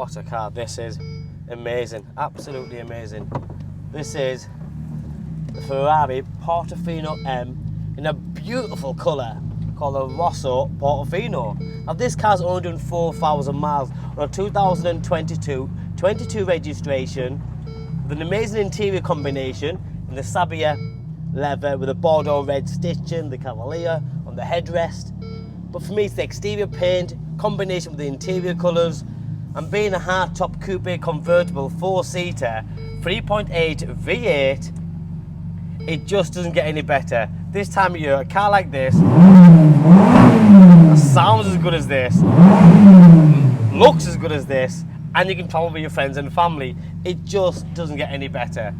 what a car. This is amazing, absolutely amazing. This is the Ferrari Portofino M in a beautiful colour called the Rosso Portofino. Now this car's only done 4,000 miles on a 2022 22 registration with an amazing interior combination in the Sabbia leather with a Bordeaux red stitching, the Cavalier on the headrest. But for me it's the exterior paint, combination with the interior colours, and being a hardtop coupe convertible 4-seater, 3.8 V8, it just doesn't get any better. This time of year, a car like this sounds as good as this, looks as good as this, and you can travel with your friends and family. It just doesn't get any better.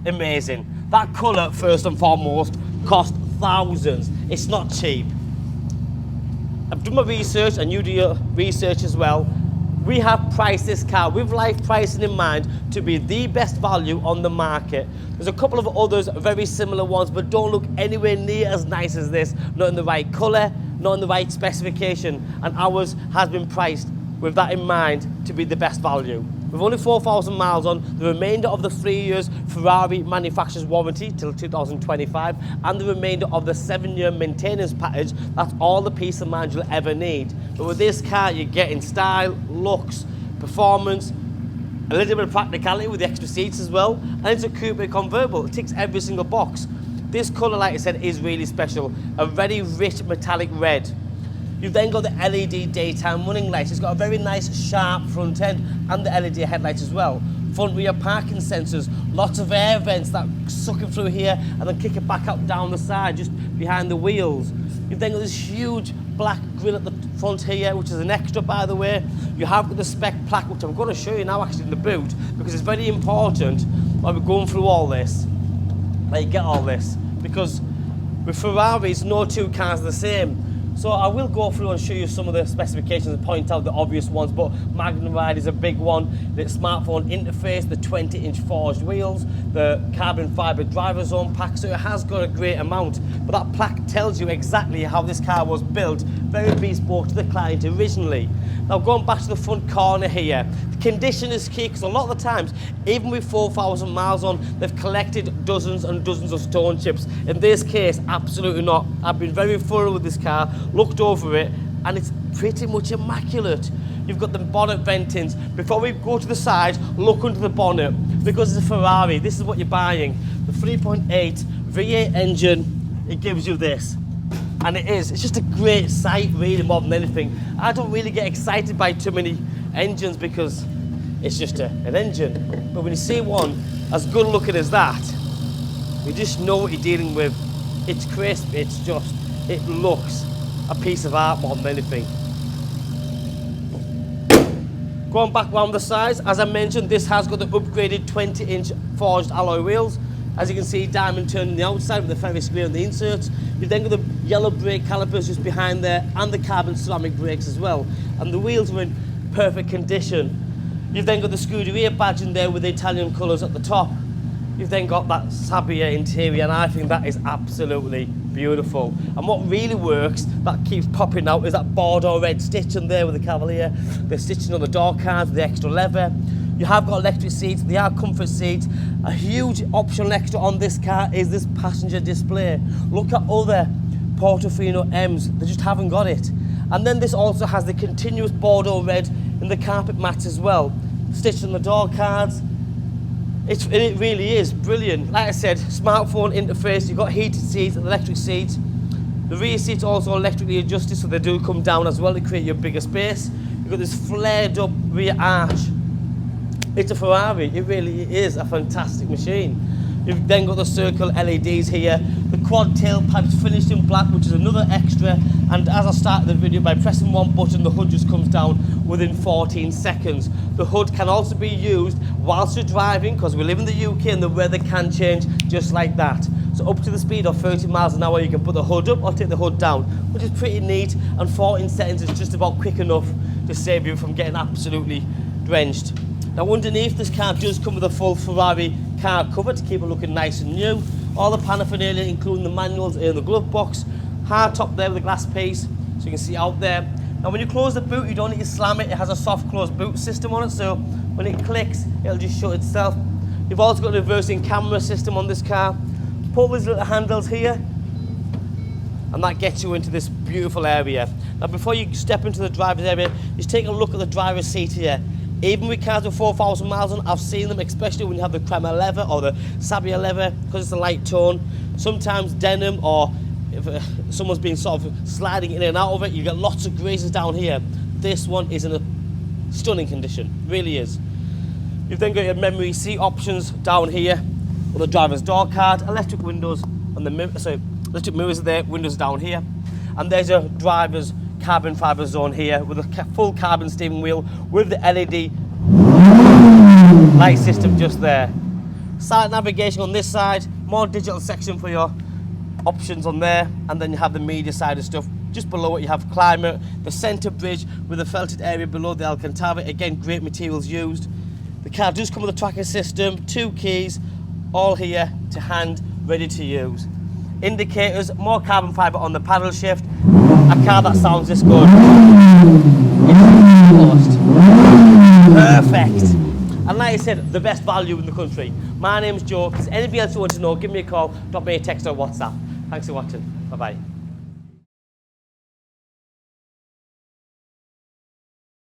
Amazing. That colour, first and foremost, cost thousands. It's not cheap. I've done my research and you do your research as well. We have priced this car with life pricing in mind to be the best value on the market. There's a couple of others, very similar ones, but don't look anywhere near as nice as this. Not in the right colour, not in the right specification, and ours has been priced with that in mind to be the best value. With only 4,000 miles on, the remainder of the 3 years Ferrari manufacturer's warranty till 2025, and the remainder of the 7-year maintenance package. That's all the peace of mind you'll ever need. But with this car, you're getting style, looks, performance, a little bit of practicality with the extra seats as well, and it's a coupe convertible. It ticks every single box. This colour, like I said, is really special. A very rich metallic red. You've then got the LED daytime running lights. It's got a very nice sharp front end and the LED headlights as well. Front rear parking sensors, lots of air vents that suck it through here and then kick it back up down the side, just behind the wheels. You've then got this huge black grille at the front here, which is an extra, by the way. You have got the spec plaque, which I'm going to show you now actually in the boot, because it's very important while we're going through all this, that you get all this. Because with Ferraris, no two cars are the same. So I will go through and show you some of the specifications and point out the obvious ones, but Magneride is a big one. The smartphone interface, the 20-inch forged wheels, the carbon fibre driver zone pack, so it has got a great amount. But that plaque tells you exactly how this car was built, very bespoke to the client originally. Now going back to the front corner here, the condition is key, because a lot of the times, even with 4,000 miles on, they've collected dozens and dozens of stone chips. In this case, absolutely not. I've been very thorough with this car, looked over it, and it's pretty much immaculate. You've got the bonnet ventings. Before we go to the side, look under the bonnet, because it's a Ferrari. This is what you're buying. The 3.8 V8 engine, it gives you this. And it's just a great sight really, more than anything. I don't really get excited by too many engines because it's just an engine. But when you see one as good looking as that, you just know what you're dealing with. It's crisp, it looks a piece of art more than anything. Going back round the sides, as I mentioned, this has got the upgraded 20-inch forged alloy wheels. As you can see, diamond turn on the outside with the Ferris wheel on the inserts. You've then got the yellow brake calipers just behind there, and the carbon ceramic brakes as well. And the wheels are in perfect condition. You've then got the Scuderia badge in there with the Italian colours at the top. You've then got that Sabbia interior, and I think that is absolutely beautiful. And what really works, that keeps popping out, is that Bordeaux red stitching there with the Cavalier, the stitching on the door cards, the extra leather. You have got electric seats, they are comfort seats. A huge optional extra on this car is this passenger display. Look at other Portofino M's, they just haven't got it. And then this also has the continuous Bordeaux red in the carpet mats as well. Stitched on the door cards. It really is brilliant. Like I said, smartphone interface, you've got heated seats and electric seats. The rear seats also electrically adjusted, so they do come down as well to create your bigger space. You've got this flared up rear arch. It's a Ferrari, it really is a fantastic machine. You've then got the circle LEDs here. The quad tailpipes finished in black, which is another extra. And as I started the video, by pressing one button, the hood just comes down within 14 seconds. The hood can also be used whilst you're driving, because we live in the UK and the weather can change just like that. So up to the speed of 30 miles an hour, you can put the hood up or take the hood down, which is pretty neat. And 14 seconds is just about quick enough to save you from getting absolutely drenched. Now underneath, this car does come with a full Ferrari car cover to keep it looking nice and new. All the paraphernalia, including the manuals in the glove box. Hard top there with a glass piece, so you can see out there. Now when you close the boot, you don't need to slam it. It has a soft close boot system on it, so when it clicks, it'll just shut itself. You've also got a reversing camera system on this car. Pull these little handles here, and that gets you into this beautiful area. Now before you step into the driver's area, just take a look at the driver's seat here. Even with cars with 4,000 miles on, I've seen them, especially when you have the crema leather or the Sabbia leather, because it's a light tone. Sometimes denim, or if someone's been sort of sliding in and out of it, you get lots of grazes down here. This one is in a stunning condition, really is. You've then got your memory seat options down here, with the driver's door card, electric windows, and the electric mirrors are there, windows down here. And there's your driver's carbon fibre zone here, with a full carbon steering wheel, with the LED light system just there. Side navigation on this side, more digital section for your options on there, and then you have the media side of stuff. Just below it you have climate, the centre bridge with a felted area below the Alcantara, again great materials used. The car does come with a tracking system, 2 keys, all here to hand, ready to use. Indicators, more carbon fibre on the paddle shift, a car that sounds this good. It's perfect. And like I said, the best value in the country. My name's Joe. If there's anything else you want to know, give me a call, drop me a text or WhatsApp. Thanks for watching. Bye bye.